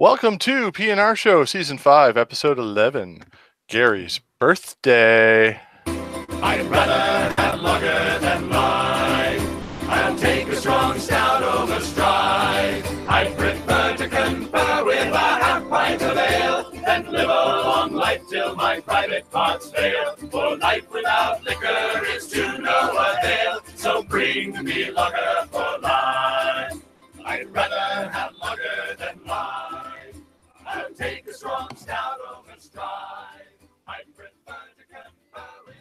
Welcome to PNRShow Season 5, Episode 11, Gary's Birthday. I'd rather have lager than rye. I'll take a strong stout over stride. I prefer to confer with a half pint of ale than live a long life till my private parts fail. For life without liquor is to no avail, so bring me lager for life. I'd rather have lager than rye. I'll take a strong stout over stride. I prefer to confer with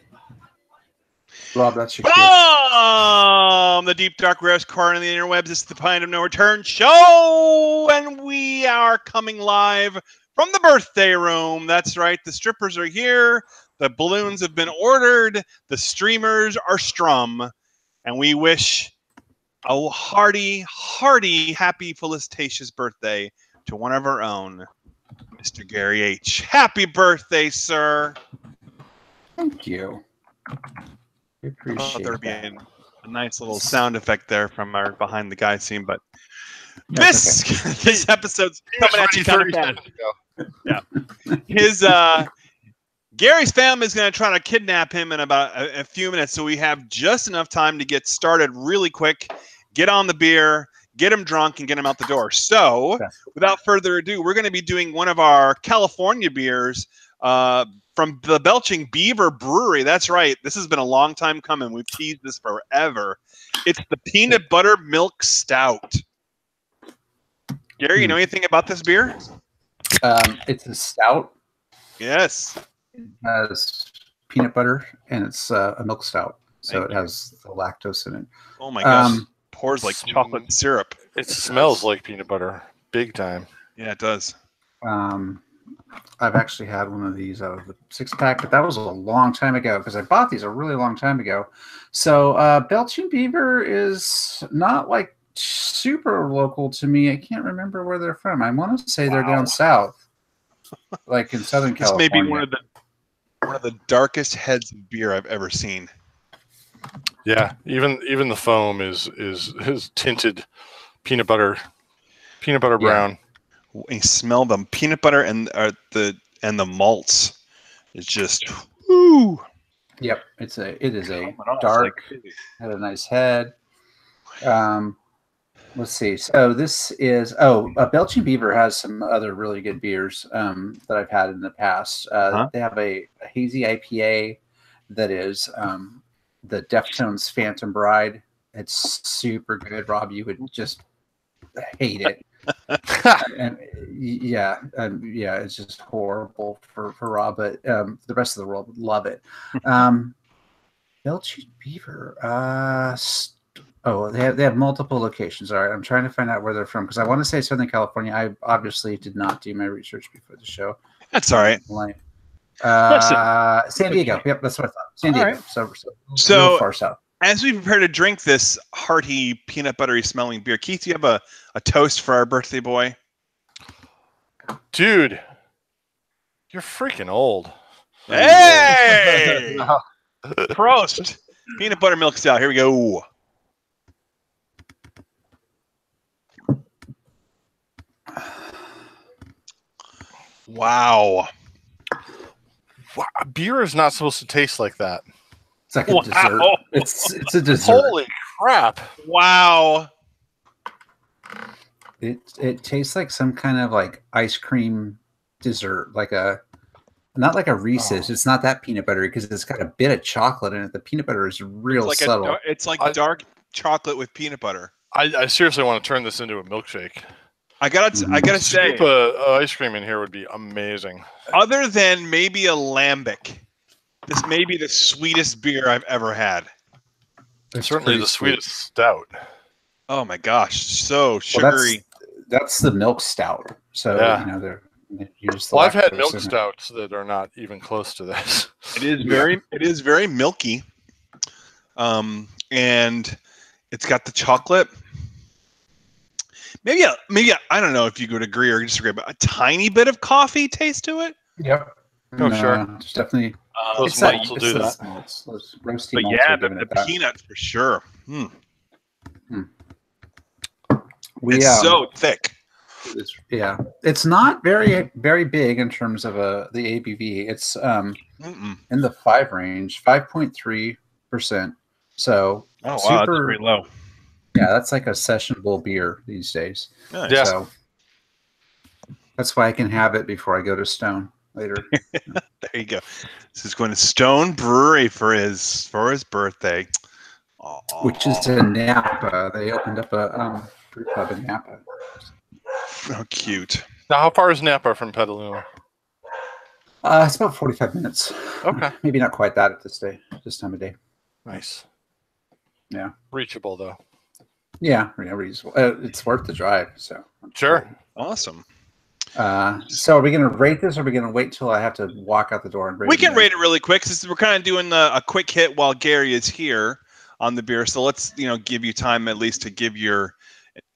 Rob, that's your From the deep, dark, rare corner of the interwebs, it's the Pint of No Return show, and we are coming live from the birthday room. That's right, the strippers are here, the balloons have been ordered, the streamers are strum, and we wish a hearty, happy, felicitations birthday to one of our own, Mr. Gary H. Happy birthday, sir. Thank you. I appreciate There that. being a nice little sound effect there from our behind the guy scene, but That's this episode's coming at you kind of fast. Yeah, Gary's family is going to try to kidnap him in about a few minutes, so we have just enough time to get started really quick, get on the beer, get him drunk, and get him out the door. So, without further ado, we're going to be doing one of our California beers. From the Belching Beaver Brewery. That's right. This has been a long time coming. We've teased this forever. It's the Peanut Butter Milk Stout. Gary, you know anything about this beer? It's a stout. Yes. It has peanut butter, and it's a milk stout. So it has the lactose in it. Oh my gosh. Pours like chocolate syrup. It smells like peanut butter, big time. Yeah, it does. I've actually had one of these out of the 6-pack, but that was a long time ago because I bought these a really long time ago. So Belching Beaver is not like super local to me. I can't remember where they're from. I want to say they're down south, like in Southern California. This may be one of the darkest heads of beer I've ever seen. Yeah, even the foam is tinted peanut butter brown. You smell them peanut butter and the malts. It's just whoo. Yep, it is a dark. Had a nice head. Let's see. So this is Belching Beaver has some other really good beers that I've had in the past. They have a hazy IPA that is the Deftones Phantom Bride. It's super good, Rob. You would just hate it. It's just horrible for Rob, but the rest of the world would love it. Belching Beaver. They have multiple locations. All right, I'm trying to find out where they're from because I want to say Southern California. I obviously did not do my research before the show. That's all right. San Diego. Yep, that's what I thought. San Diego. Right. So far south. As we prepare to drink this hearty, peanut buttery smelling beer, Keith, do you have a toast for our birthday boy? Dude, you're freaking old. Hey! Prost! Peanut butter milk stout. Here we go. Wow. Beer is not supposed to taste like that. It's like a dessert. It's a dessert. Holy crap! Wow. It tastes like some kind of like ice cream dessert, not like a Reese's. It's not that peanut buttery because it's got a bit of chocolate in it. The peanut butter is real subtle. It's like dark chocolate with peanut butter. I seriously want to turn this into a milkshake. I gotta say, scoop a ice cream in here would be amazing. Other than maybe a lambic, this may be the sweetest beer I've ever had. It's certainly the sweetest stout. Oh my gosh, so sugary. That's the milk stout. So yeah. They're use the I've had milk stouts that are not even close to this. It is very milky, and it's got the chocolate. Maybe I don't know if you would agree or disagree, but a tiny bit of coffee taste to it. Yep. Oh, sure. It's definitely. Those malts will do that. Those roasty but malts yeah, are the giving it that. peanuts for sure. It's so thick. yeah. It's not very big in terms of the ABV. It's in the 5 range, 5.3%. So Oh, wow, super, that's pretty low. Yeah, that's like a sessionable beer these days. Nice. Yeah. So that's why I can have it before I go to Stone later. There you go. This is going to Stone Brewery for his birthday. Which is in Napa. They opened up a brew pub in Napa. How cute. Now, how far is Napa from Petaluma? It's about 45 minutes. Okay. Maybe not quite that at this time of day. Nice. Yeah. Reachable, though. Yeah, reasonable. It's worth the drive. So Sure. Awesome. So are we going to rate this, or are we going to wait till I have to walk out the door and rate We it? can rate it really quick since we're kind of doing a quick hit while Gary is here on the beer. So let's give you time at least to give your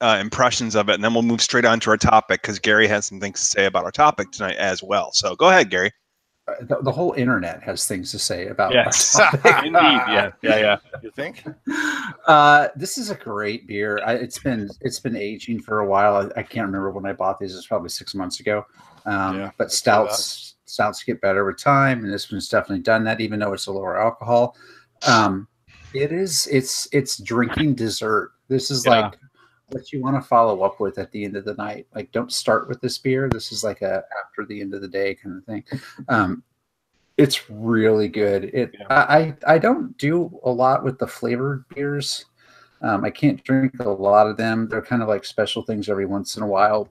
impressions of it, and then we'll move straight on to our topic because Gary has some things to say about our topic tonight as well. So go ahead, Gary. The whole internet has things to say about Yes, our topic. indeed. Yeah. You think? This is a great beer. It's been aging for a while. I can't remember when I bought these. It's probably 6 months ago. But stouts get better with time, and this one's definitely done that, even though it's a lower alcohol. It's drinking dessert. This is like what you want to follow up with at the end of the night. Like, don't start with this beer. This is like a after the end of the day kind of thing. It's really good. I don't do a lot with the flavored beers. I can't drink a lot of them. They're kind of like special things every once in a while,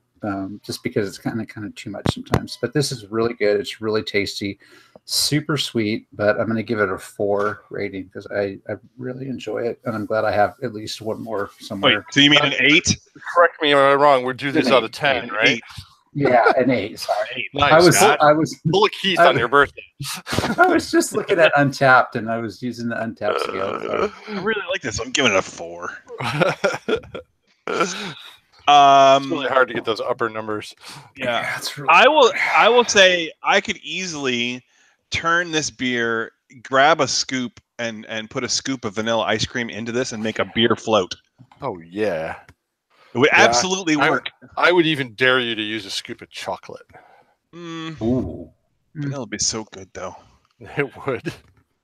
just because it's kind of too much sometimes. But this is really good. It's really tasty, super sweet. But I'm going to give it a 4 rating because I really enjoy it, and I'm glad I have at least one more somewhere. Wait, so you mean an 8? Correct me if I'm wrong. We'd do this out of 10, right? 8. Yeah, an 8. Sorry. Nice. I was full of Keith on your birthday. I was just looking at Untapped, and I was using the Untapped scale. So. I really like this. I'm giving it a 4. It's really hard to get those upper numbers. Yeah, it's really I will say I could easily turn this beer, grab a scoop, and put a scoop of vanilla ice cream into this and make a beer float. Oh yeah. It would absolutely work. I would even dare you to use a scoop of chocolate. Ooh. Vanilla would be so good, though. It would.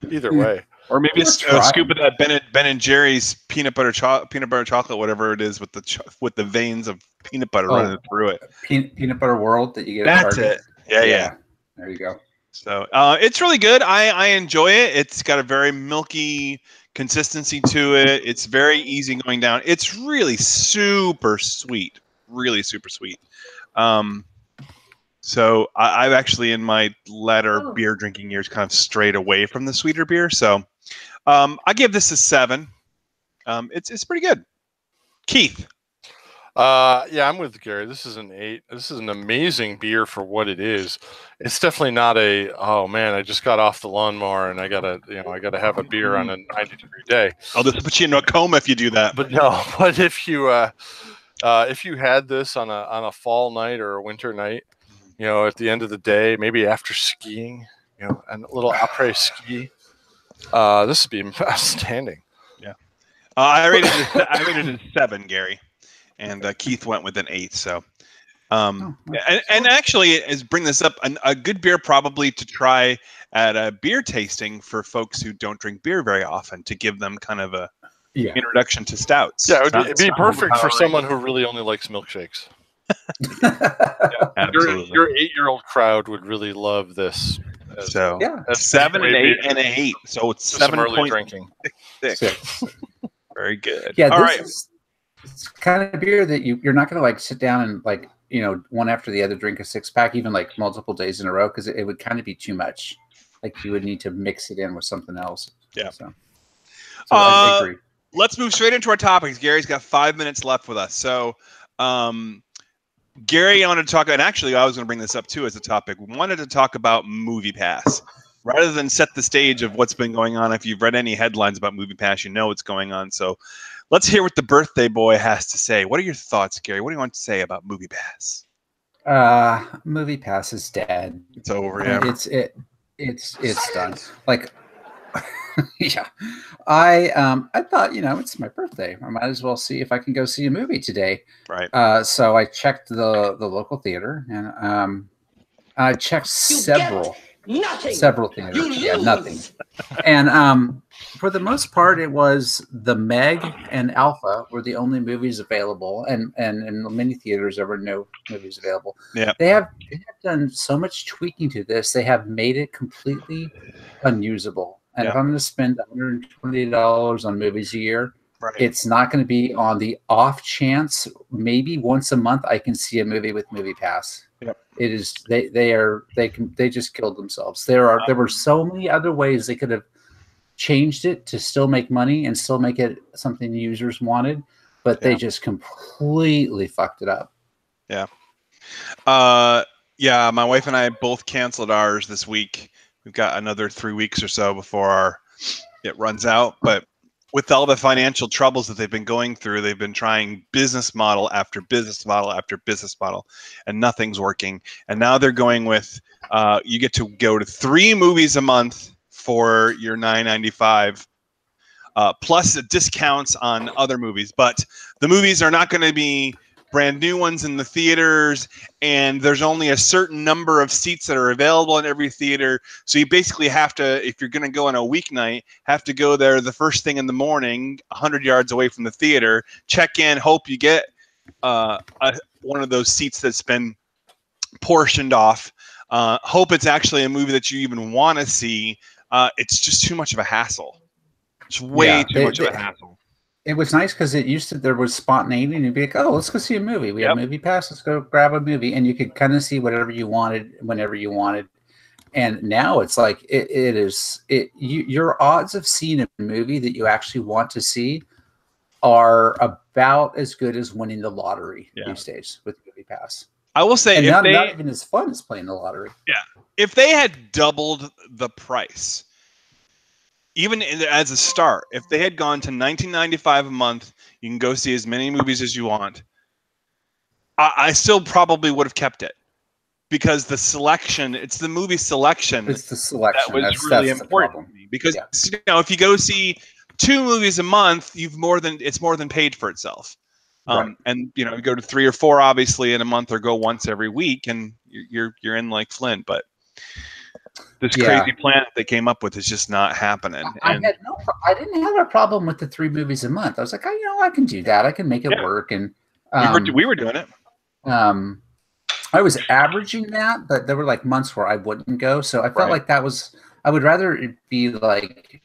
Either way. Or maybe a scoop of that Ben and Jerry's peanut butter chocolate, whatever it is, with the veins of peanut butter running through it. Peanut butter world that you get. That's it. Yeah. There you go. So it's really good. I enjoy it. It's got a very milky consistency to it. It's very easy going down. It's really super sweet. Really super sweet. So I've actually in my latter beer drinking years kind of strayed away from the sweeter beer. So I give this a 7. It's pretty good. Keith. Yeah, I'm with Gary. This is an 8. This is an amazing beer for what it is. It's definitely not a, oh man, I just got off the lawnmower and I gotta have a beer on a 90-degree day. Oh, this will put you in a coma if you do that. But no, but if you had this on a fall night or a winter night, at the end of the day, maybe after skiing, and a little après ski, this would be outstanding. Yeah. I rated it a 7, Gary. And Keith went with an 8. So, and actually, is bring this up a good beer probably to try at a beer tasting for folks who don't drink beer very often, to give them kind of a introduction to stouts. Yeah, it'd be perfect for someone who really only likes milkshakes. Absolutely. Your 8-year-old crowd would really love this. So 7 and 8 and an 8. So it's 7 early drinking. 6. Very good. Yeah. All right. It's kind of beer that you're not going to like sit down and like, one after the other drink a 6-pack, even like multiple days in a row, because it would kind of be too much. Like you would need to mix it in with something else. Yeah. So I agree. Let's move straight into our topics. Gary's got 5 minutes left with us. So, Gary, I wanted to talk, and actually I was going to bring this up too as a topic. We wanted to talk about MoviePass. Rather than set the stage of what's been going on, if you've read any headlines about MoviePass, you know what's going on. So let's hear what the birthday boy has to say. What are your thoughts, Gary? What do you want to say about MoviePass? MoviePass is dead. It's over, yeah. It's done. Like Yeah, I thought, it's my birthday. I might as well see if I can go see a movie today. Right. So I checked the local theater, and I checked several theaters. Yeah, nothing. And for the most part, it was the Meg and Alpha were the only movies available, and in many theaters there were no movies available. Yeah. They have done so much tweaking to this. They have made it completely unusable. And if I'm going to spend $120 on movies a year, it's not going to be on the off chance maybe once a month I can see a movie with Movie Pass. Yep. It is they just killed themselves. There were so many other ways they could have changed it to still make money and still make it something the users wanted, but they just completely fucked it up. Yeah. Yeah, my wife and I both canceled ours this week. We've got another 3 weeks or so before it runs out. But with all the financial troubles that they've been going through, they've been trying business model after business model after business model, and nothing's working. And now they're going with you get to go to 3 movies a month for your $9.95, plus discounts on other movies. But the movies are not going to be brand new ones in the theaters, and there's only a certain number of seats that are available in every theater. So you basically have to, if you're going to go on a weeknight, have to go there the first thing in the morning, 100 yards away from the theater, check in, hope you get one of those seats that's been portioned off, hope it's actually a movie that you even want to see. It's just too much of a hassle. It's way too much of a hassle. It was nice because there was spontaneity, and you'd be like, oh, let's go see a movie. We have Movie Pass. Let's go grab a movie. And you could kind of see whatever you wanted whenever you wanted. And now it's like your odds of seeing a movie that you actually want to see are about as good as winning the lottery these days with Movie Pass. I will say, and not even as fun as playing the lottery. Yeah. If they had doubled the price, even as a start, if they had gone to $19.95 a month, you can go see as many movies as you want. I still probably would have kept it, because the selection, it's the movie selection. It's the selection that was really important to me. Because if you go see 2 movies a month, it's more than paid for itself. And you go to 3 or 4 obviously in a month, or go once every week, and you're in like Flint. But this crazy plan that they came up with is just not happening. I didn't have a problem with the 3 movies a month. I was like, I can do that. I can make it work. And we were doing it. I was averaging that, but there were like months where I wouldn't go. So I felt like I would rather it be like,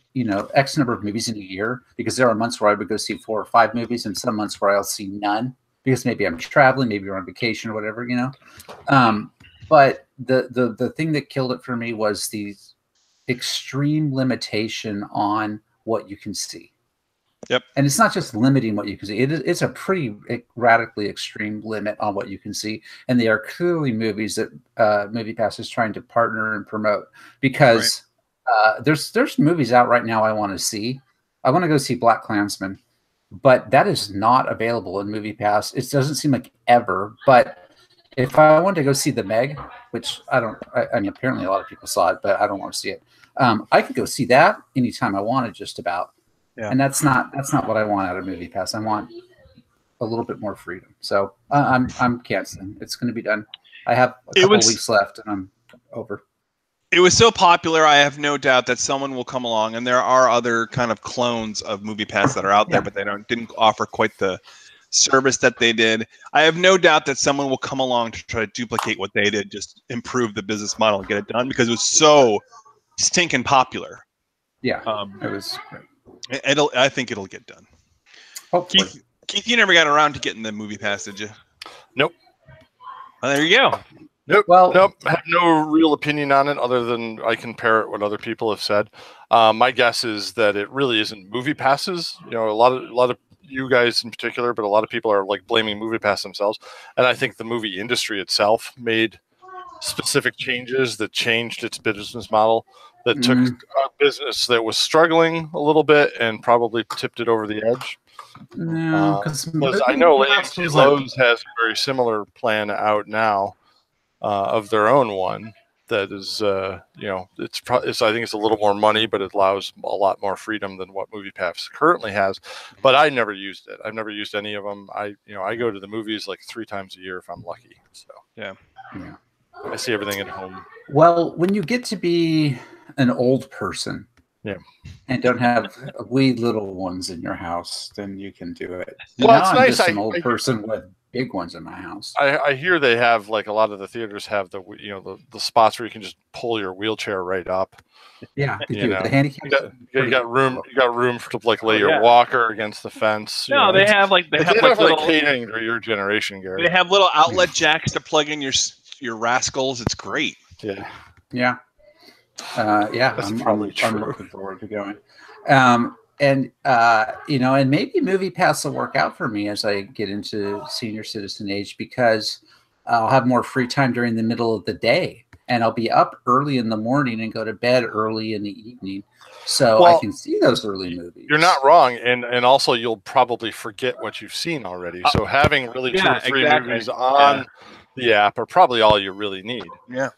X number of movies in a year, because there are months where I would go see 4 or 5 movies, and some months where I'll see none, because maybe I'm traveling, maybe you're on vacation or whatever, But the thing that killed it for me was the extreme limitation on what you can see. Yep. And it's not just limiting what you can see. It's a pretty radically extreme limit on what you can see. And they are clearly movies that Movie Pass is trying to partner and promote, because there's movies out right now I want to see. I want to go see Black Klansman, but that is not available in Movie Pass. It doesn't seem like ever, but if I want to go see The Meg, which I mean, apparently a lot of people saw it, but I don't want to see it. I could go see that anytime I wanted, just about. Yeah. And that's not what I want out of Movie Pass. I want a little bit more freedom. So I'm canceling. It's going to be done. I have a couple weeks left, and I'm over. It was so popular, I have no doubt that someone will come along, and there are other kind of clones of Movie Pass that are out there, but they didn't offer quite the service that they did. I have no doubt that someone will come along to try to duplicate what they did, just improve the business model and get it done, because it was so stinking popular. Yeah, it was great. I think it'll get done. Hopefully. Keith, you never got around to getting the Movie Pass, did you? Nope. Well, there you go. Nope. Nope. I have no real opinion on it, other than I can parrot what other people have said. My guess is that it really isn't Movie Passes. A lot of you guys in particular, but a lot of people are like blaming Movie Pass themselves. And I think the movie industry itself made specific changes that changed its business model, that took a business that was struggling a little bit and probably tipped it over the edge. No, because I know Lowe's has a very similar plan out now of their own one that is, you know, I think it's a little more money, but it allows a lot more freedom than what MoviePass currently has. But I never used it. I've never used any of them. I go to the movies like 3 times a year if I'm lucky. So Yeah. I see everything at home. Well, when you get to be an old person, yeah, and don't have wee little ones in your house, then you can do it. Well, now it's I'm nice. just an old person with big ones in my house. I hear they have, like, a lot of the theaters have the spots where you can just pull your wheelchair right up. Yeah, they you do. know. The handicap. You got room. You got room to like lay your walker against the fence. No, they have like little catering to your generation, Gary. They have little outlet jacks to plug in your rascals. It's great. Yeah. Yeah. Yeah. That's I'm looking forward to going. And maybe MoviePass will work out for me as I get into senior citizen age, because I'll have more free time during the middle of the day, and I'll be up early in the morning and go to bed early in the evening, so I can see those early movies. You're not wrong, and also you'll probably forget what you've seen already. So having really 2 or 3 movies on the app are probably all you really need. Yeah.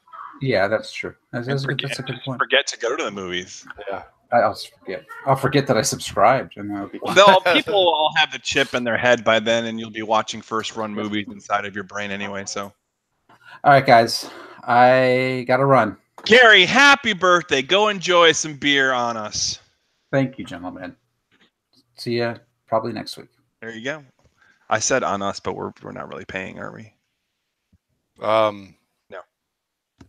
Yeah, that's true. That's a good point. Forget to go to the movies. Yeah. I'll forget that I subscribed, and that'll be fine. People will have the chip in their head by then, and you'll be watching first-run movies inside of your brain anyway. So, all right, guys, I gotta run. Gary, happy birthday! Go enjoy some beer on us. Thank you, gentlemen. See ya probably next week. There you go. I said on us, but we're not really paying, are we? No.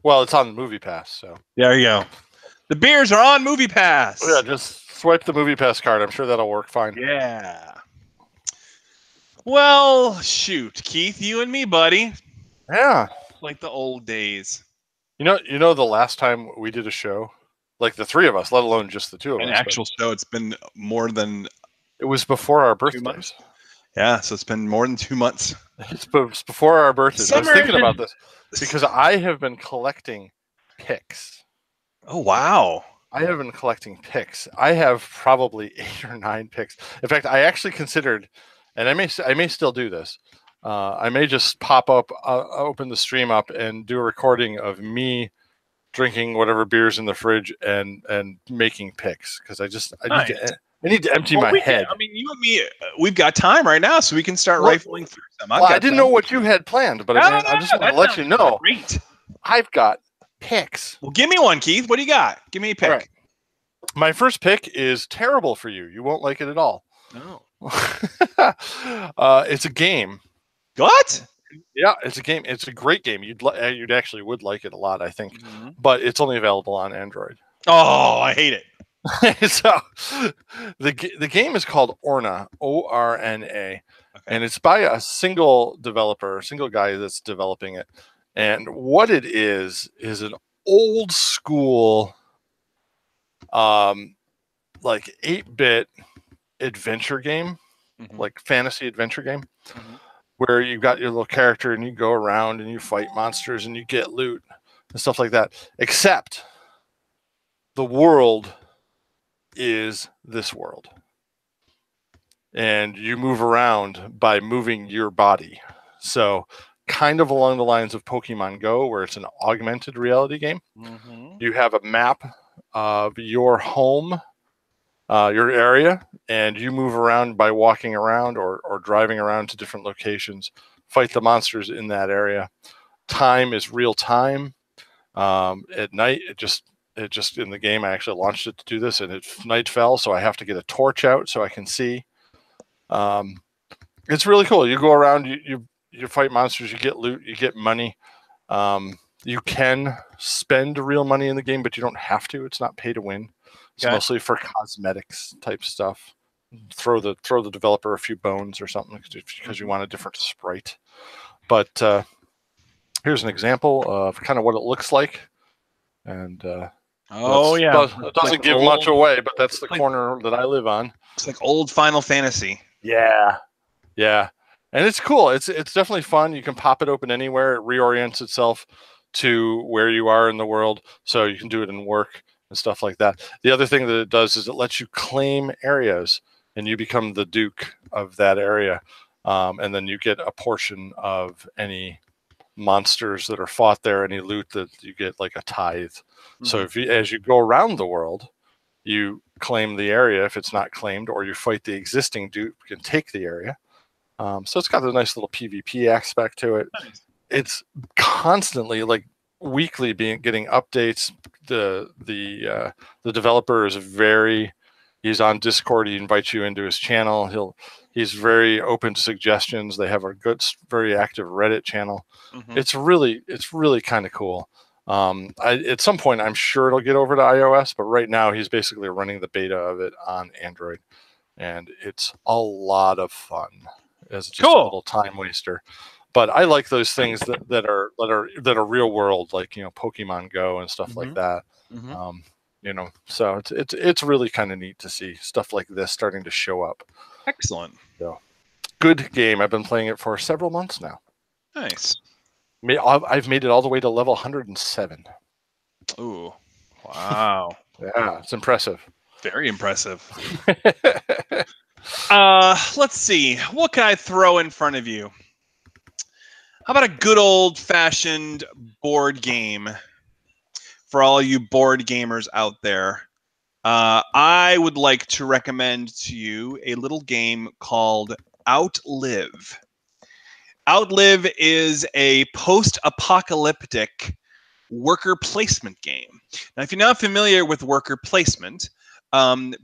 Well, it's on MoviePass, so there you go. The beers are on MoviePass. Yeah, just swipe the MoviePass card. I'm sure that'll work fine. Yeah. Well, shoot, Keith, you and me, buddy. Yeah. Like the old days. You know, the last time we did a show, like the 3 of us, let alone just the 2 of us. An actual show. It's been more than. It was before our birthdays. Yeah, so it's been more than 2 months. It's before our birthdays. I was thinking about this because I have been collecting pics. Oh, wow. I have been collecting pics. I have probably 8 or 9 pics. In fact, I actually considered, and I may still do this. I may just pop up, open the stream up, and do a recording of me drinking whatever beers in the fridge and making pics, because I need to empty my head. I mean, you and me, we've got time right now, so we can start rifling through them. I didn't know what you had planned, but I just want to let you know. Great. I've got picks. Well, give me one, Keith. What do you got? Give me a pick. Right. My first pick is terrible for you. You won't like it at all. No. It's a game. What? Yeah, it's a game. It's a great game. You'd actually would like it a lot, I think. Mm-hmm. But it's only available on Android. Oh, I hate it. So the game is called Orna, O-R-N-A, and it's by a single developer, single guy that's developing it. And what it is an old school, like 8-bit adventure game, like fantasy adventure game, where you've got your little character and you go around and you fight monsters and you get loot and stuff like that. Except the world is this world, and you move around by moving your body. So kind of along the lines of Pokemon Go, where it's an augmented reality game. You have a map of your home, your area, and you move around by walking around or driving around to different locations, fight the monsters in that area. Time is real time. At night, it just in the game, I actually launched it to do this, and night fell, so I have to get a torch out so I can see. It's really cool. You go around, you fight monsters, you get loot, you get money. You can spend real money in the game, but you don't have to. It's not pay to win. It's mostly for cosmetics type stuff. Throw the developer a few bones or something because you want a different sprite. But here's an example of kind of what it looks like. And it doesn't give much away, but that's the corner that I live on. It's like old Final Fantasy. Yeah. And it's cool. It's definitely fun. You can pop it open anywhere. It reorients itself to where you are in the world, so you can do it in work and stuff like that. The other thing that it does is it lets you claim areas, and you become the Duke of that area, and then you get a portion of any monsters that are fought there, any loot that you get like a tithe. So Mhm. if you, as you go around the world, you claim the area if it's not claimed, or you fight the existing dupe and take the area. So it's got a nice little PvP aspect to it. Nice. It's constantly, like weekly, getting updates. The developer is he's on Discord. He invites you into his channel. He's very open to suggestions. They have a good, very active Reddit channel. Mhm. It's really kind of cool. At some point, I'm sure it'll get over to iOS, but right now he's basically running the beta of it on Android, and it's a lot of fun as just a Cool. little time waster. But I like those things that are real world, like, you know, Pokemon Go and stuff like that. Mhm. You know, so it's really kind of neat to see stuff like this starting to show up. Excellent. So, good game. I've been playing it for several months now. Nice. I've made it all the way to level 107. Ooh. Wow. Yeah, it's impressive. Very impressive. Let's see. What can I throw in front of you? How about a good old-fashioned board game for all you board gamers out there? I would like to recommend to you a little game called Outlive. Outlive is a post-apocalyptic worker placement game. Now, if you're not familiar with worker placement,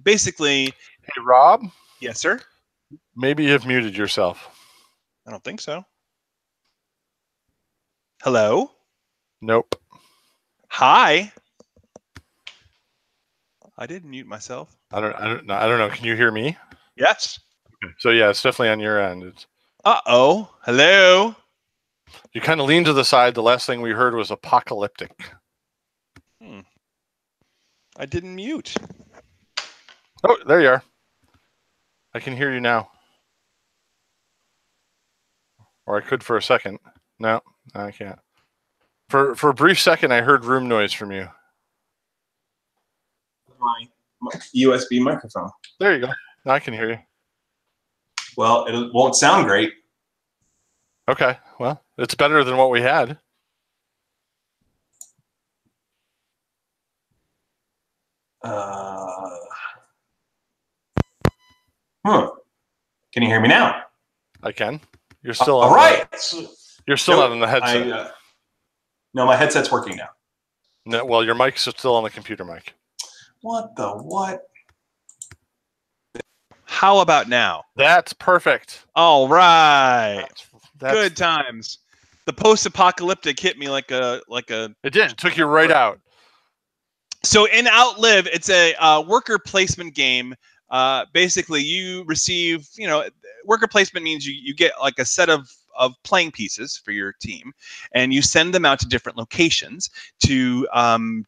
basically... Hey, Rob? Yes, sir? Maybe you've muted yourself. I don't think so. Hello? Nope. Hi? I didn't mute myself. I don't know. Can you hear me? Yes. Okay. So yeah, it's definitely on your end. Uh-oh. Hello? You kind of leaned to the side. The last thing we heard was apocalyptic. I didn't mute. Oh, there you are. I can hear you now. Or I could for a second. No, I can't. For a brief second, I heard room noise from you. My USB microphone. There you go. Now I can hear you. Well, it won't sound great. Okay. Well, it's better than what we had. Can you hear me now? I can. You're still all on. Right. You're still not on the headset. No, my headset's working now. No, well, your mic's still on the computer mic. What the what? How about now? That's perfect. All right. That's Good times. The post-apocalyptic hit me like a. It did. It took you right out. So in Outlive, it's a worker placement game. Basically, you receive, worker placement means you get like a set of playing pieces for your team, and you send them out to different locations to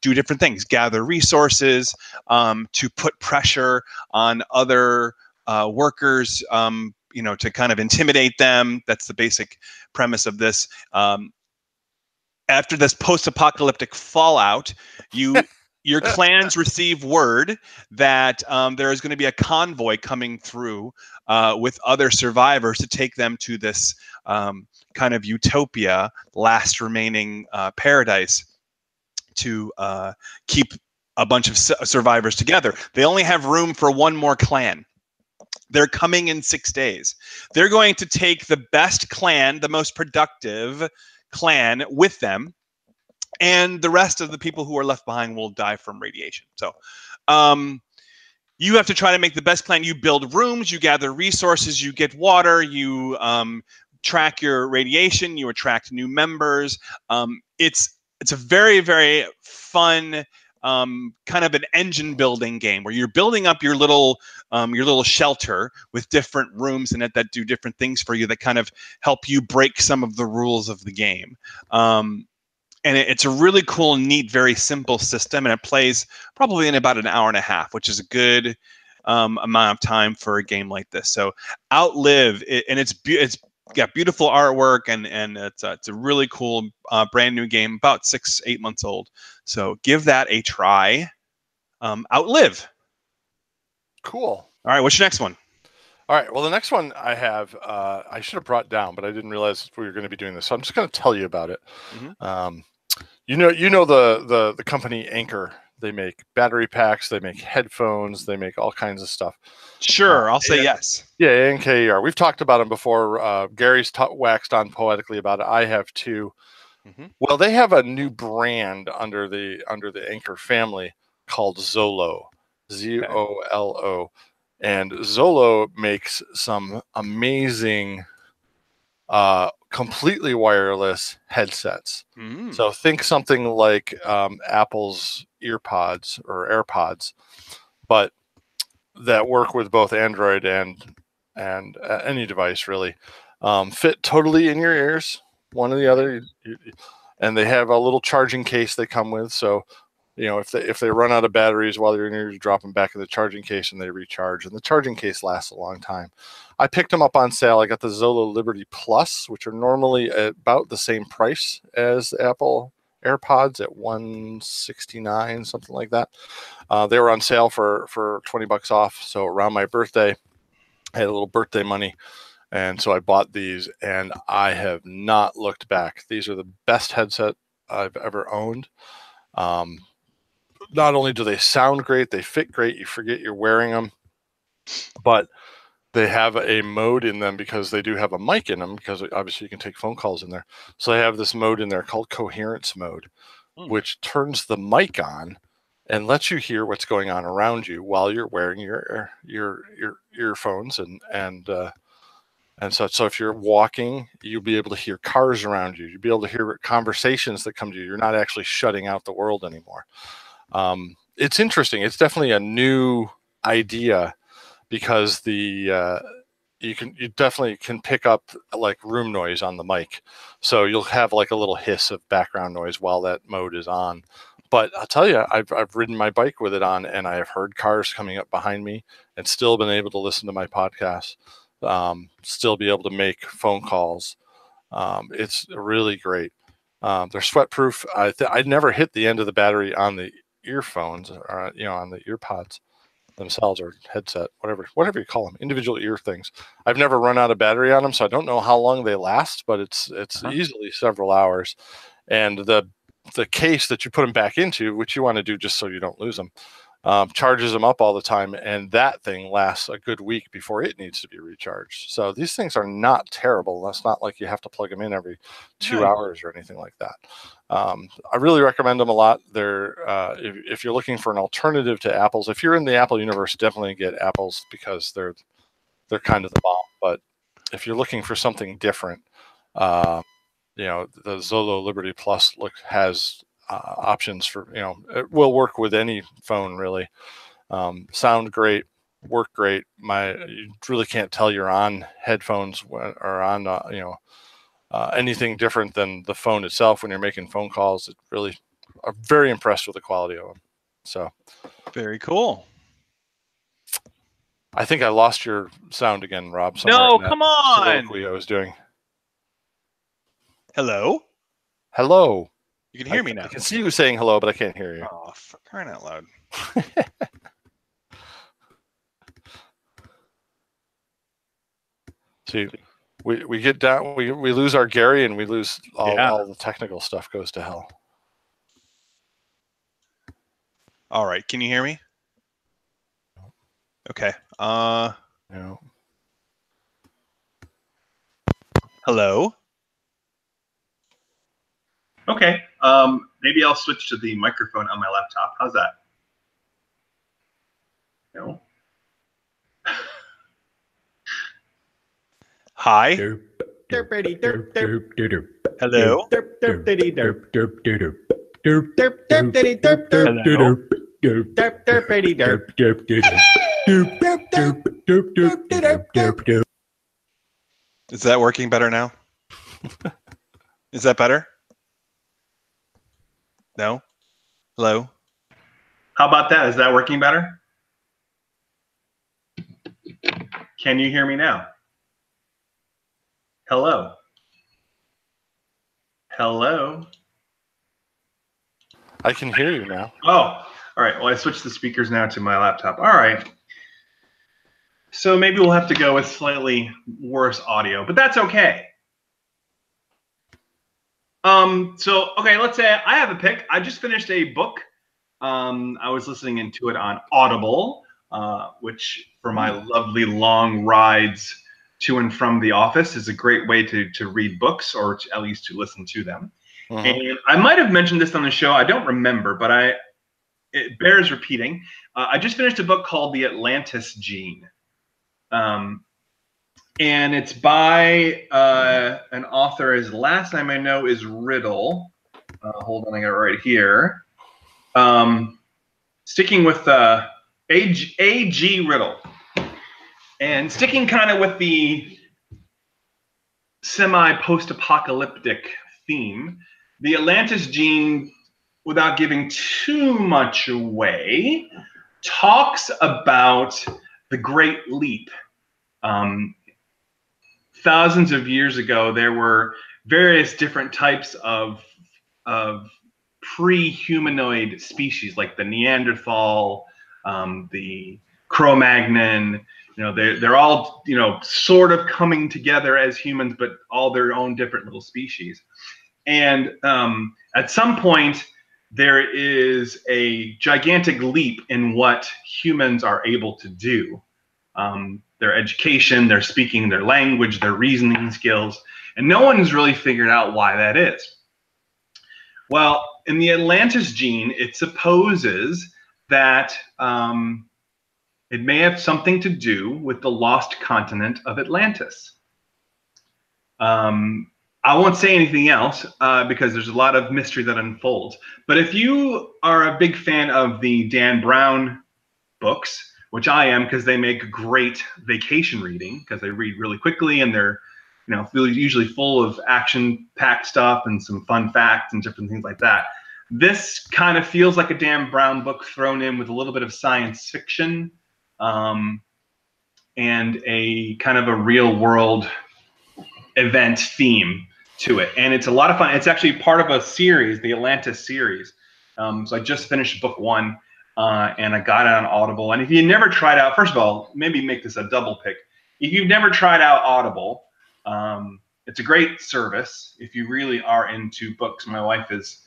do different things, gather resources, to put pressure on other workers, to kind of intimidate them. That's the basic premise of this. After this post-apocalyptic fallout, your clans receive word that there is going to be a convoy coming through with other survivors to take them to this kind of utopia, last remaining paradise, to keep a bunch of survivors together. They only have room for one more clan. They're coming in 6 days. They're going to take the best clan, the most productive clan with them, and the rest of the people who are left behind will die from radiation. So you have to try to make the best plan. You build rooms, you gather resources, you get water, you track your radiation, you attract new members. It's a very, very fun kind of an engine building game where you're building up your little shelter with different rooms in it that do different things for you that kind of help you break some of the rules of the game. And it's a really cool, neat, very simple system, and it plays probably in about an hour and a half, which is a good amount of time for a game like this. So Outlive, and it's got beautiful artwork, and it's a really cool brand new game, about 6-8 months old. So give that a try. Outlive. Cool. All right, what's your next one? All right. Well, the next one I have, I should have brought down, but I didn't realize we were going to be doing this. So I'm just going to tell you about it. Mhm. You know the company Anchor. They make battery packs. They make headphones. They make all kinds of stuff. Sure, I'll say yes. Yeah, NKR. We've talked about them before. Gary's waxed on poetically about it. I have too. Mhm. Well, they have a new brand under the Anchor family called Zolo, Zolo, and Zolo makes some amazing, completely wireless headsets. Mm. So think something like Apple's EarPods or AirPods, but that work with both Android and any device really. Fit totally in your ears, one or the other, and they have a little charging case they come with. So, you know, if they run out of batteries while you're in here, you drop them back in the charging case and they recharge. And the charging case lasts a long time. I picked them up on sale. I got the Zolo Liberty Plus, which are normally about the same price as Apple AirPods at $169, something like that. They were on sale for $20 off. So around my birthday, I had a little birthday money, and so I bought these, and I have not looked back. These are the best headset I've ever owned. Not only do they sound great, they fit great. You forget you're wearing them, but they have a mode in them because they do have a mic in them, because obviously you can take phone calls in there. So they have this mode in there called coherence mode, which turns the mic on and lets you hear what's going on around you while you're wearing your earphones and such. So if you're walking, you'll be able to hear cars around you. You'll be able to hear conversations that come to you. You're not actually shutting out the world anymore. It's interesting. It's definitely a new idea, because you definitely can pick up like room noise on the mic. So you'll have like a little hiss of background noise while that mode is on. But I'll tell you, I've ridden my bike with it on, and I have heard cars coming up behind me and still been able to listen to my podcast, still be able to make phone calls. It's really great. They're sweat proof. I never hit the end of the battery on the earphones, or on the earpods themselves, or headset, whatever you call them, individual ear things. I've never run out of battery on them, so I don't know how long they last, but it's easily several hours. And the case that you put them back into, which you want to do just so you don't lose them, charges them up all the time, and that thing lasts a good week before it needs to be recharged. So these things are not terrible. That's not like you have to plug them in every 2 hours or anything like that. I really recommend them a lot. They're if you're looking for an alternative to Apple's, if you're in the Apple universe, definitely get Apple's, because they're kind of the bomb. But if you're looking for something different, the Zolo Liberty Plus has options for, it will work with any phone really. Sound great, work great. You really can't tell you're on headphones or on anything different than the phone itself when you're making phone calls. It really, I'm very impressed with the quality of them. So very cool. I think I lost your sound again, Rob. No, come on. Soliloquy I was doing. Hello. Hello. You can hear me now. I can see you saying hello, but I can't hear you. Oh, for crying out loud. See, we get down, we lose our Gary, and we lose all the technical stuff goes to hell. All right, can you hear me? Okay. No. Hello. Okay. Maybe I'll switch to the microphone on my laptop. How's that? No. Hi. Hello. Hello. Is that working better now? Is that better? No? Hello? How about that? Is that working better? Can you hear me now? Hello? Hello? I can hear you now. Oh, all right. Well, I switched the speakers now to my laptop. All right. So maybe we'll have to go with slightly worse audio, but that's okay. So, okay, let's say I have a pick. I just finished a book. I was listening into it on Audible, which for my lovely long rides to and from the office is a great way to read books, or at least to listen to them. And I might have mentioned this on the show. I don't remember, but it bears repeating. I just finished a book called The Atlantis Gene. And it's by an author. His last name I know is Riddle. Hold on, I got it right here. Sticking with A.G. Riddle. And sticking kind of with the semi-post-apocalyptic theme, the Atlantis Gene, without giving too much away, talks about the Great Leap. Thousands of years ago, there were various different types of pre-humanoid species, like the Neanderthal, the Cro-Magnon. You know, they're all, you know, sort of coming together as humans, but all their own different little species. And at some point, there is a gigantic leap in what humans are able to do. Their education, their speaking, their language, their reasoning skills, and no one's really figured out why that is. Well, in the Atlantis Gene, it supposes that it may have something to do with the lost continent of Atlantis. I won't say anything else because there's a lot of mystery that unfolds. But if you are a big fan of the Dan Brown books, which I am, because they make great vacation reading, because they read really quickly and they're, you know, usually full of action-packed stuff and some fun facts and different things like that. This kind of feels like a Dan Brown book thrown in with a little bit of science fiction and a kind of a real-world event theme to it. And it's a lot of fun. It's actually part of a series, the Atlantis series. So I just finished book 1. And I got it on Audible. And if you never tried out, first of all, maybe make this a double pick. If you've never tried out Audible, it's a great service if you really are into books. My wife is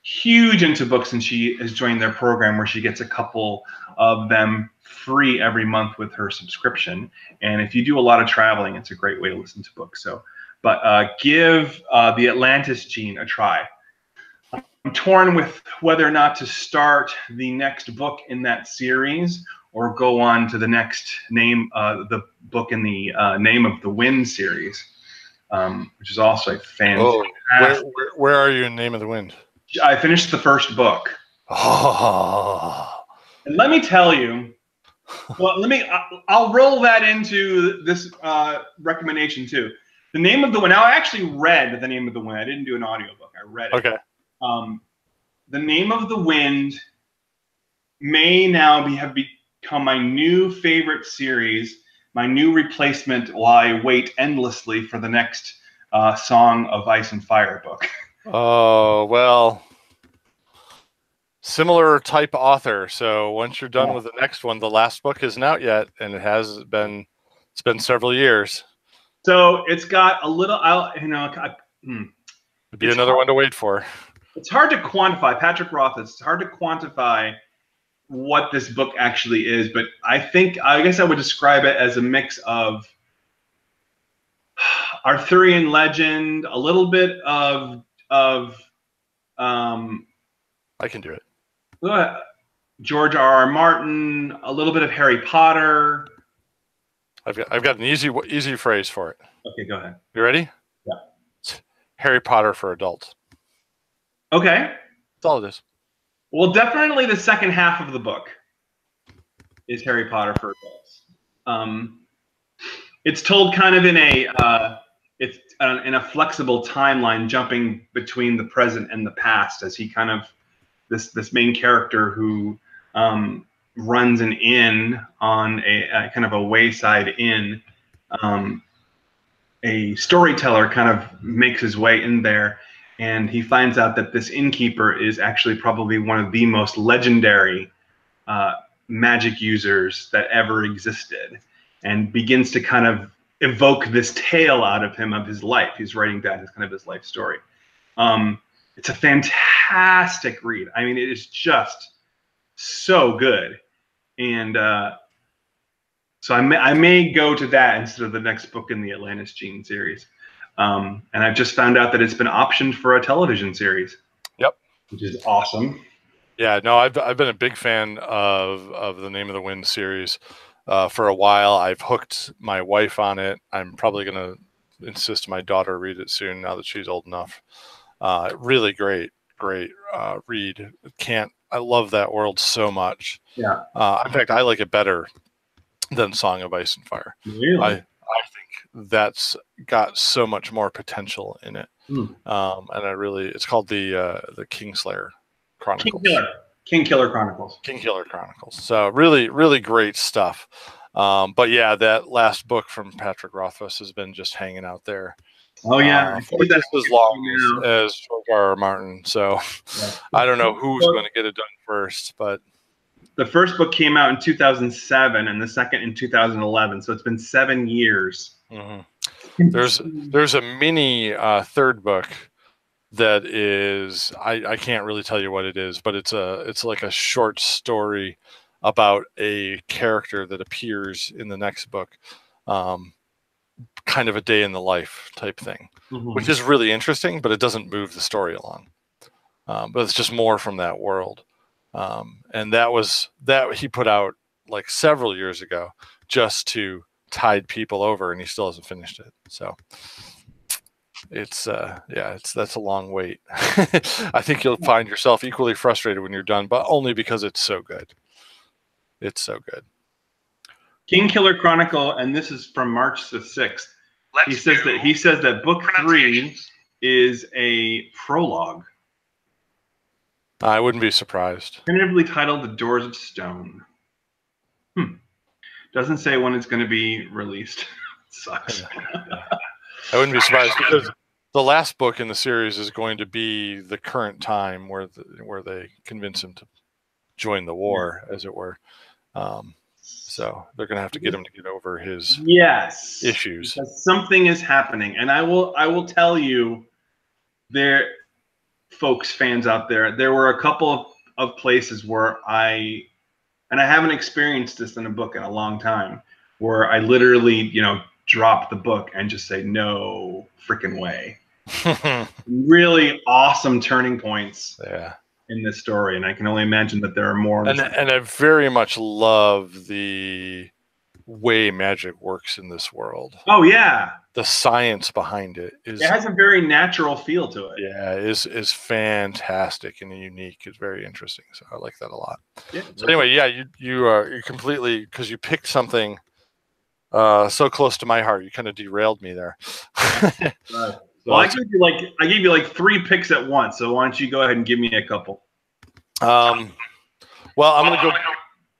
huge into books, and she has joined their program where she gets a couple of them free every month with her subscription. And if you do a lot of traveling, it's a great way to listen to books. So, but give The Atlantis Gene a try. I'm torn with whether or not to start the next book in that series or go on to the next the book in the Name of the Wind series, which is also a fantastic. Oh, where are you in Name of the Wind? I finished the first book. Oh. And let me tell you, well, I'll roll that into this recommendation too. The Name of the Wind. Now, I actually read The Name of the Wind. I didn't do an audiobook. I read it. Okay. The Name of the Wind may now have become my new favorite series, my new replacement while I wait endlessly for the next Song of Ice and Fire book. Oh, well, similar type author. So once you're done with the next one, the last book isn't out yet, and it's been several years. So it's got a little, It'd be another one to wait for. It's hard to quantify. Patrick Roth, it's hard to quantify what this book actually is, but I guess I would describe it as a mix of Arthurian legend, a little bit of I can do it. George R.R. Martin, a little bit of Harry Potter. I've got an easy phrase for it. Okay, go ahead. You ready? Yeah. It's Harry Potter for adults. Okay. That's all it is. Well, definitely the second half of the book is Harry Potter for adults. It's told kind of in a flexible timeline, jumping between the present and the past, as he kind of this main character who runs an inn on a kind of a wayside inn. A storyteller kind of makes his way in there, and he finds out that this innkeeper is actually probably one of the most legendary magic users that ever existed. and begins to kind of evoke this tale out of him of his life. He's writing down his life story. It's a fantastic read. I mean, it is just so good. And so I may go to that instead of the next book in the Atlantis Gene series. And I've just found out that it's been optioned for a television series. Yep. Which is awesome. Yeah, no, I've been a big fan of the Name of the Wind series for a while. I've hooked my wife on it. I'm probably going to insist my daughter read it soon now that she's old enough. Really great read. I love that world so much. Yeah. In fact, I like it better than Song of Ice and Fire. Really? I think that's got so much more potential in it. And it's called the Kingslayer Chronicles. Kingkiller Chronicles. Kingkiller Chronicles. So really great stuff. But yeah, that last book from Patrick Rothfuss has been just hanging out there. Oh yeah, just as long as George R. R. Martin. So yeah. I don't know who's going to get it done first, but the first book came out in 2007 and the second in 2011. So it's been 7 years. Mm-hmm. There's a mini third book that is I can't really tell you what it is, but it's like a short story about a character that appears in the next book. Kind of a day in the life type thing, which is really interesting, but it doesn't move the story along. But it's just more from that world. And that he put out like several years ago just to tide people over, and he still hasn't finished it. So that's a long wait. I think you'll find yourself equally frustrated when you're done, but only because it's so good. It's so good. Kingkiller Chronicle, and this is from March the 6th. He says that book 3 is a prologue. I wouldn't be surprised. Tentatively titled The Doors of Stone. Doesn't say when it's going to be released. Sucks. I wouldn't be surprised because the last book in the series is going to be the current time where they convince him to join the war, as it were. So they're going to have to get him to get over his issues. Because something is happening, and I will tell you, there, folks, fans out there, there were a couple of places where I haven't experienced this in a book in a long time, where I literally, drop the book and just say, no freaking way. Really awesome turning points. Yeah. In this story, and I can only imagine that there are more. And I very much love the way magic works in this world. Oh yeah, the science behind it has a very natural feel to it. Yeah, is fantastic and unique. It's very interesting. So I like that a lot. Yeah. So anyway, yeah, you completely, because you picked something so close to my heart. You kind of derailed me there. Right. Well, I gave you like 3 picks at once. So why don't you go ahead and give me a couple? Well, I'm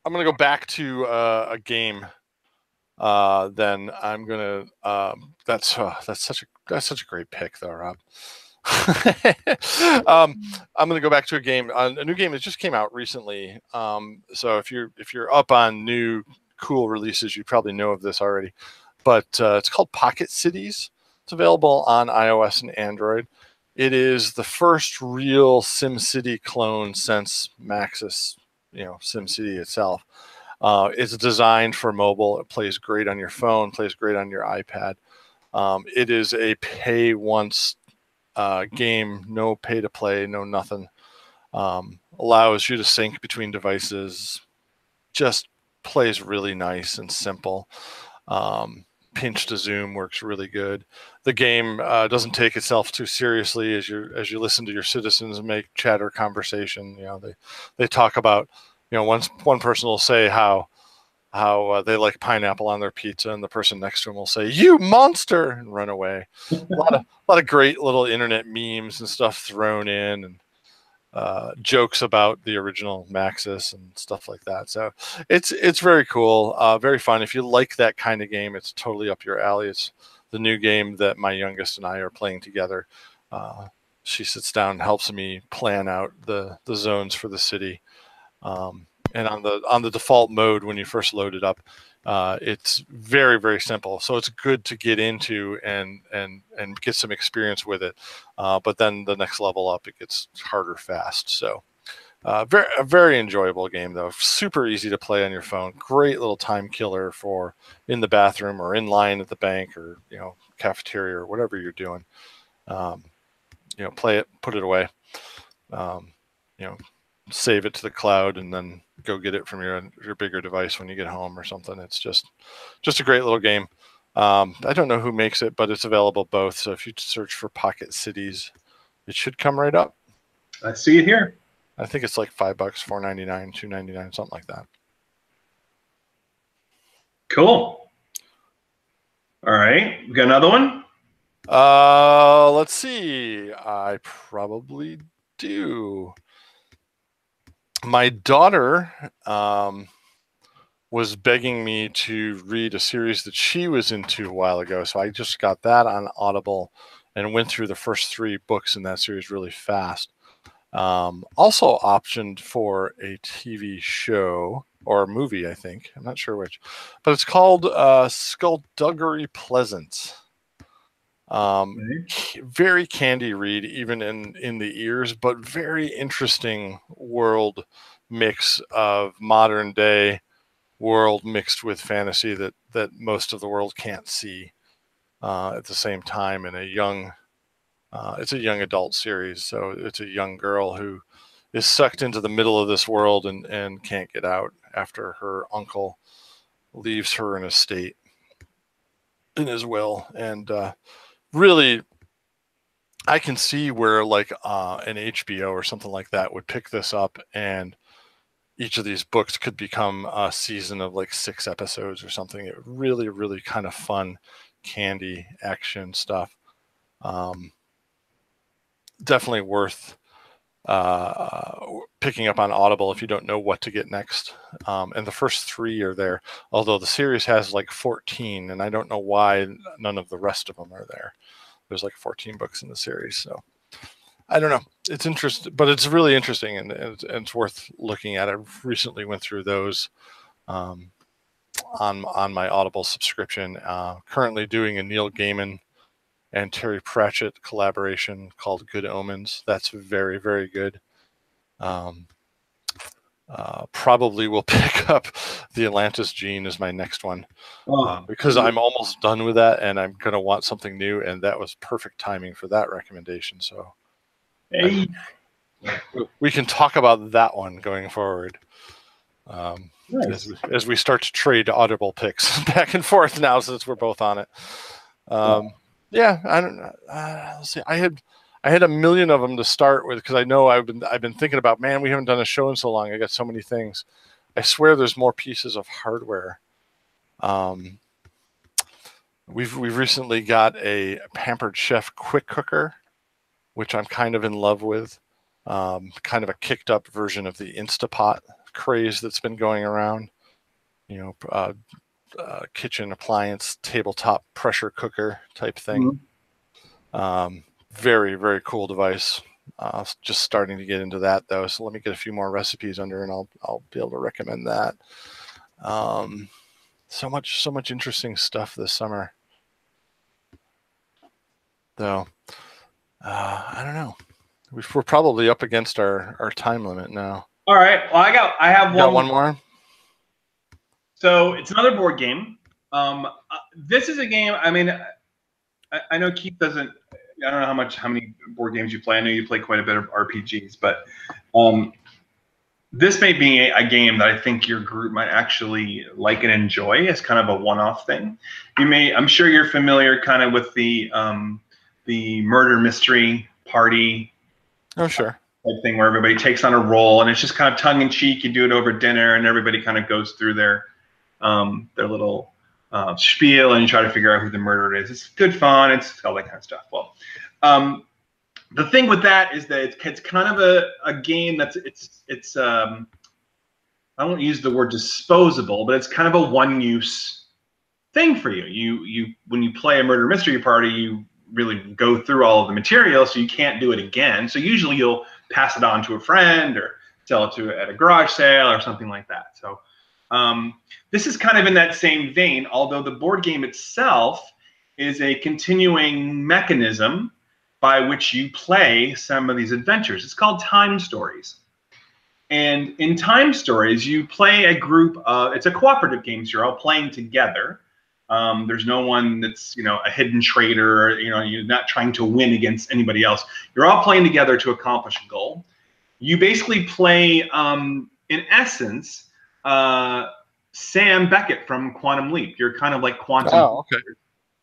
gonna go back to a game. Then I'm gonna. That's such a great pick, though, Rob. I'm gonna go back to a game, a new game that just came out recently. So if you're up on new cool releases, you probably know of this already. But it's called Pocket Cities. It's available on iOS and Android. It is the first real SimCity clone since Maxis, SimCity itself. It's designed for mobile. It plays great on your phone, plays great on your iPad. It is a pay once game, no pay to play, no nothing. Allows you to sync between devices. Just plays really nice and simple. Pinch to zoom works really good. The game doesn't take itself too seriously as you listen to your citizens make chatter conversation. They talk about, one person will say how they like pineapple on their pizza, and the person next to him will say, "You monster!" and run away. A lot of great little internet memes and stuff thrown in, and jokes about the original Maxis and stuff like that. So it's very cool, very fun. If you like that kind of game, it's totally up your alley. It's the new game that my youngest and I are playing together. She sits down and helps me plan out the zones for the city. And on the default mode, when you first load it up, It's very, very simple, so it's good to get into and get some experience with it. But then the next level up, it gets harder fast. So a very enjoyable game, though. Super easy to play on your phone. Great little time killer for in the bathroom or in line at the bank or cafeteria or whatever you're doing. Play it, put it away. Save it to the cloud and then go get it from your bigger device when you get home or something. It's just a great little game. I don't know who makes it, but it's available both. So if you search for Pocket Cities, it should come right up. I see it here. I think it's like $5, $4.99, $2.99, something like that. Cool. All right, we got another one. Let's see. I probably do. My daughter was begging me to read a series that she was into a while ago, so I just got that on Audible and went through the first 3 books in that series really fast. Also optioned for a TV show or a movie, I think. I'm not sure which, but it's called Skullduggery Pleasance. Very candy read, even in the ears, but very interesting world mix of modern day world mixed with fantasy that most of the world can't see at the same time. In it's a young adult series, so it's a young girl who is sucked into the middle of this world and can't get out after her uncle leaves her an estate in his will. And really, I can see where like an HBO or something like that would pick this up, and each of these books could become a season of like 6 episodes or something. It really, really kind of fun, candy action stuff. Definitely worth picking up on Audible if you don't know what to get next. And the first 3 are there, although the series has like 14, and I don't know why none of the rest of them are there. There's like 14 books in the series, so I don't know. It's interesting, but it's really interesting, and it's worth looking at. I recently went through those on my Audible subscription. Currently doing a Neil Gaiman and Terry Pratchett collaboration called Good Omens. That's very, very good. Probably will pick up The Atlantis Gene as my next one because I'm almost done with that, and I'm going to want something new, and that was perfect timing for that recommendation. So we can talk about that one going forward. Nice. As we start to trade Audible picks back and forth now, since we're both on it. Yeah, I don't know. Let's see. I had a million of them to start with because I know I've been thinking about, man, we haven't done a show in so long. I got so many things. I swear there's more pieces of hardware. We've recently got a Pampered Chef quick cooker, which I'm kind of in love with. Kind of a kicked up version of the Instapot craze that's been going around. Kitchen appliance, tabletop pressure cooker type thing. Very, very cool device. Just starting to get into that though. So let me get a few more recipes under, and I'll be able to recommend that. So much interesting stuff this summer. Though, I don't know. We're probably up against our time limit now. All right. Well, I have one more. So it's another board game. This is a game. I mean, I know Keith doesn't. I don't know how many board games you play. I know you play quite a bit of RPGs, but this may be a game that I think your group might actually like and enjoy as kind of a one-off thing. I'm sure you're familiar kind of with the murder mystery party. Oh, sure. Type thing where everybody takes on a role, and it's just kind of tongue in cheek. You do it over dinner, and everybody kind of goes through their little spiel and try to figure out who the murderer is. It's good fun. It's all that kind of stuff. Well, the thing with that is that it's kind of a game that's it's I won't use the word disposable, but it's kind of a one-use thing for you. You when you play a murder mystery party, you really go through all of the material, so you can't do it again. So usually you'll pass it on to a friend or sell it at a garage sale or something like that. So This is kind of in that same vein, although the board game itself is a continuing mechanism by which you play some of these adventures. It's called Time Stories. And in Time Stories, you play a group of, it's a cooperative game, so you're all playing together. There's no one that's, you know, a hidden traitor, or, you know, you're not trying to win against anybody else. You're all playing together to accomplish a goal. You basically play, in essence, Sam Beckett from Quantum Leap. You're kind of like Quantum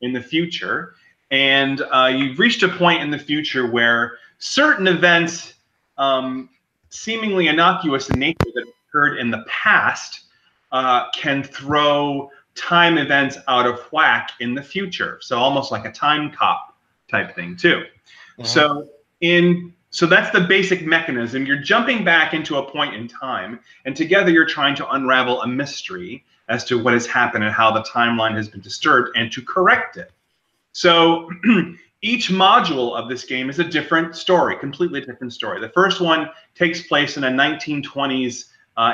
in the future. And you've reached a point in the future where certain events, seemingly innocuous in nature that occurred in the past, can throw time events out of whack in the future. So almost like a time cop type thing too. So that's the basic mechanism. You're jumping back into a point in time, and together you're trying to unravel a mystery as to what has happened and how the timeline has been disturbed and to correct it. So each module of this game is a different story, completely different story. The first one takes place in a 1920s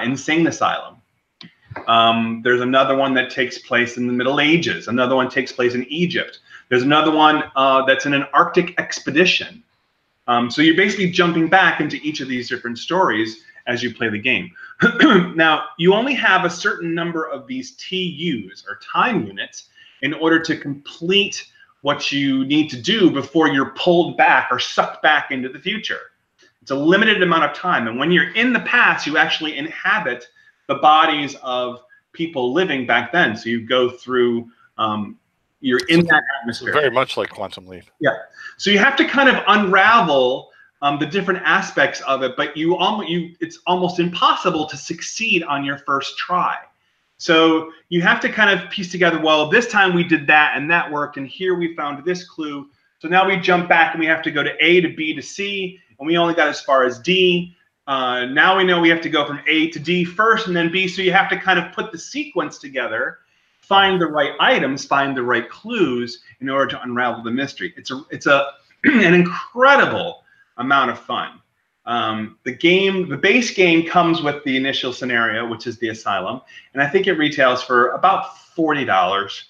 insane asylum. There's another one that takes place in the Middle Ages. Another one takes place in Egypt. There's another one that's in an Arctic expedition. So you're basically jumping back into each of these different stories as you play the game. Now, you only have a certain number of these TUs, or time units, in order to complete what you need to do before you're pulled back or sucked back into the future. It's a limited amount of time. And when you're in the past, you actually inhabit the bodies of people living back then. So you go through, you're in that atmosphere. Very much like Quantum Leap. Yeah. So you have to kind of unravel the different aspects of it, but it's almost impossible to succeed on your first try. So you have to kind of piece together, well, this time we did that and that worked, and here we found this clue. So now we jump back and we have to go to A to B to C, and we only got as far as D. Now we know we have to go from A to D first and then B. So you have to kind of put the sequence together, find the right items, find the right clues in order to unravel the mystery. It's an incredible amount of fun. The base game comes with the initial scenario, which is the asylum, and I think it retails for about $40.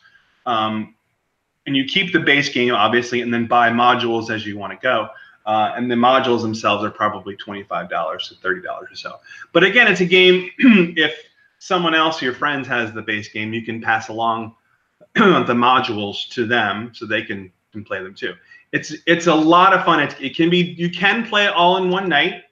And you keep the base game, obviously, and then buy modules as you want to go. And the modules themselves are probably $25 to $30 or so. But again, it's a game, if someone else, your friends, has the base game, you can pass along the modules to them so they can play them too. It's a lot of fun. You can play it all in one night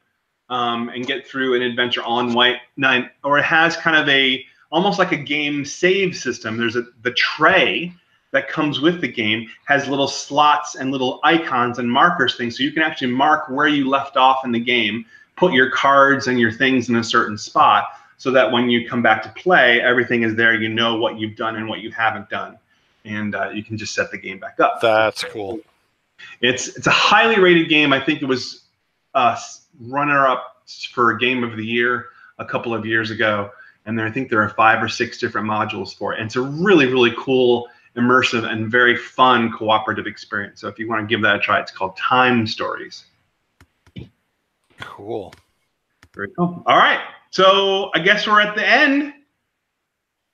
and get through an adventure all in one night, or it has kind of almost like a game save system. There's the tray that comes with the game has little slots and little icons and markers things, so you can actually mark where you left off in the game, put your cards and your things in a certain spot, so that when you come back to play, everything is there. You know what you've done and what you haven't done, and you can just set the game back up. That's cool. It's a highly rated game. I think it was runner-up for Game of the Year a couple of years ago, and I think there are 5 or 6 different modules for it. And it's a really, really cool, immersive, and very fun cooperative experience. So if you want to give that a try, it's called Time Stories. Cool. Very cool. All right. So I guess we're at the end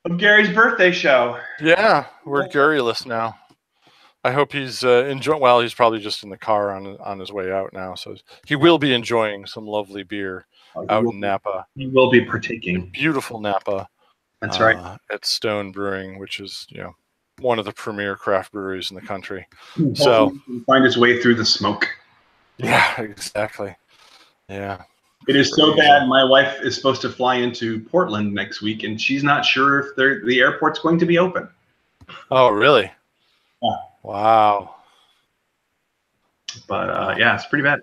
of Gary's birthday show. Yeah, we're Gary-less now. I hope he's enjoying. Well, he's probably just in the car on his way out now, so he will be enjoying some lovely beer out in Napa. He will be partaking. Beautiful Napa. That's right. At Stone Brewing, which is one of the premier craft breweries in the country. So find his way through the smoke. Yeah, exactly. Yeah. It is so bad. My wife is supposed to fly into Portland next week, and she's not sure if the airport's going to be open. Oh, really? Yeah. Wow. But yeah, it's pretty bad.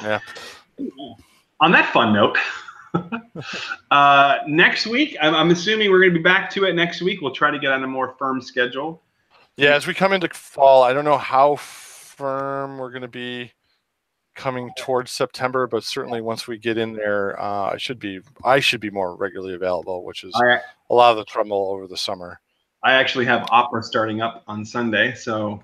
Yeah. On that fun note, next week, I'm assuming we're going to be back to it next week. We'll try to get on a more firm schedule. Yeah, as we come into fall, I don't know how firm we're going to be coming towards September, but certainly once we get in there, I should be more regularly available, which is a lot of the trouble over the summer. I actually have opera starting up on Sunday, so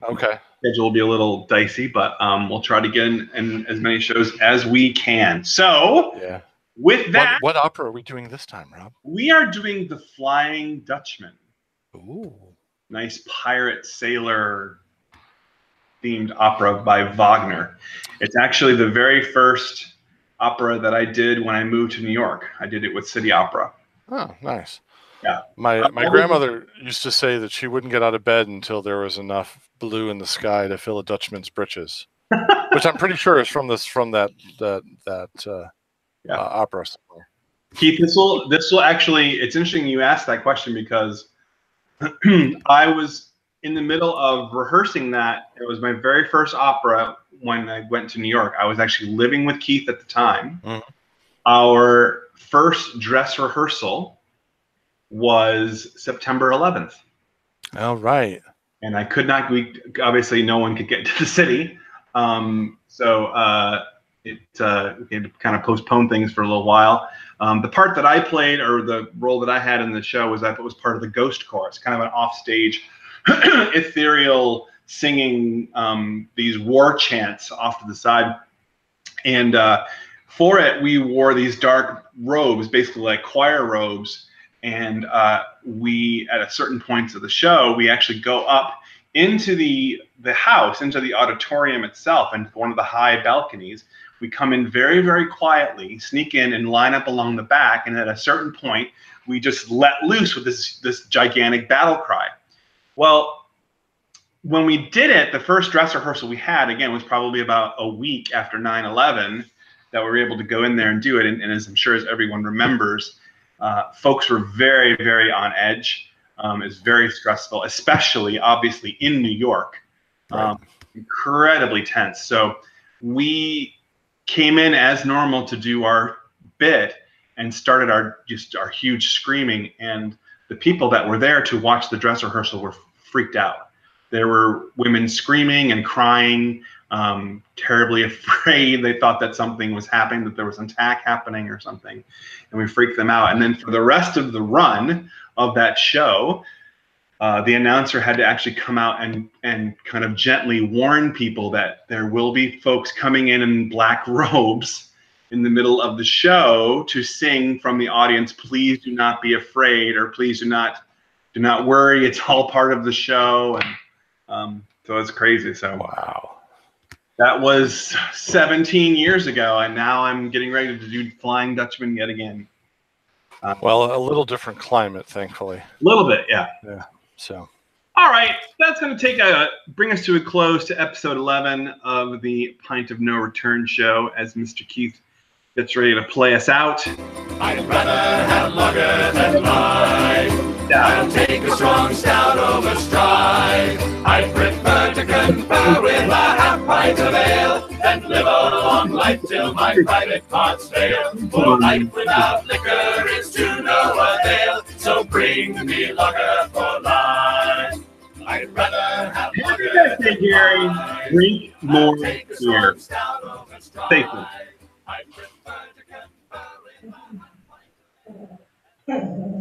okay, schedule will be a little dicey, but we'll try to get in as many shows as we can. So yeah, With that, What opera are we doing this time, Rob? we are doing The Flying Dutchman. Ooh. Nice pirate sailor themed opera by Wagner. It's actually the very first opera that I did when I moved to New York. I did it with City Opera. Oh, nice. Yeah. My grandmother used to say that she wouldn't get out of bed until there was enough blue in the sky to fill a Dutchman's britches, which I'm pretty sure is from that opera somewhere. Keith, this will actually, it's interesting you asked that question because I was in the middle of rehearsing that. It was my very first opera when I went to New York. I was actually living with Keith at the time. Mm-hmm. Our first dress rehearsal was September 11th. Oh, right. And I could not, obviously no one could get to the city. So we had to kind of postpone things for a little while. The part that I played, or the role that I had in the show, was was part of the Ghost Chorus, kind of an offstage, ethereal singing these war chants off to the side. And for it, we wore these dark robes, basically like choir robes. And we, at a certain points of the show, we actually go up into the house, into the auditorium itself, and one of the high balconies. We come in very, very quietly, sneak in and line up along the back. And at a certain point, we just let loose with this gigantic battle cry. Well, when we did it, the first dress rehearsal we had, again, was probably about a week after 9/11 that we were able to go in there and do it. And as I'm sure as everyone remembers, folks were very, very on edge. It's very stressful, especially, obviously, in New York. Right. Incredibly tense. So we came in as normal to do our bit and started our huge screaming. And the people that were there to watch the dress rehearsal were freaked out. There were women screaming and crying, terribly afraid. They thought that something was happening, that there was an attack happening or something. And we freaked them out. And then for the rest of the run of that show, the announcer had to actually come out and kind of gently warn people that there will be folks coming in black robes in the middle of the show to sing from the audience, please do not be afraid, or please do not worry, it's all part of the show. And so it's crazy. So wow. That was 17 years ago, and now I'm getting ready to do Flying Dutchman yet again. Well, a little different climate, thankfully. A little bit, yeah. Yeah. So. All right, that's going to bring us to a close to episode 11 of the Pint of No Return show, as Mr. Keith gets ready to play us out. I'd rather have lager than life. I'll take a strong stout over stride. I prefer to confer with a half pint of ale and live a long life till my private parts fail. For life without liquor is to no avail. So bring me lager for life. I'd rather have lager than Gary, life. drink more Take a beer. strong stout over stride. Safely. I prefer to confer with a half pint of ale.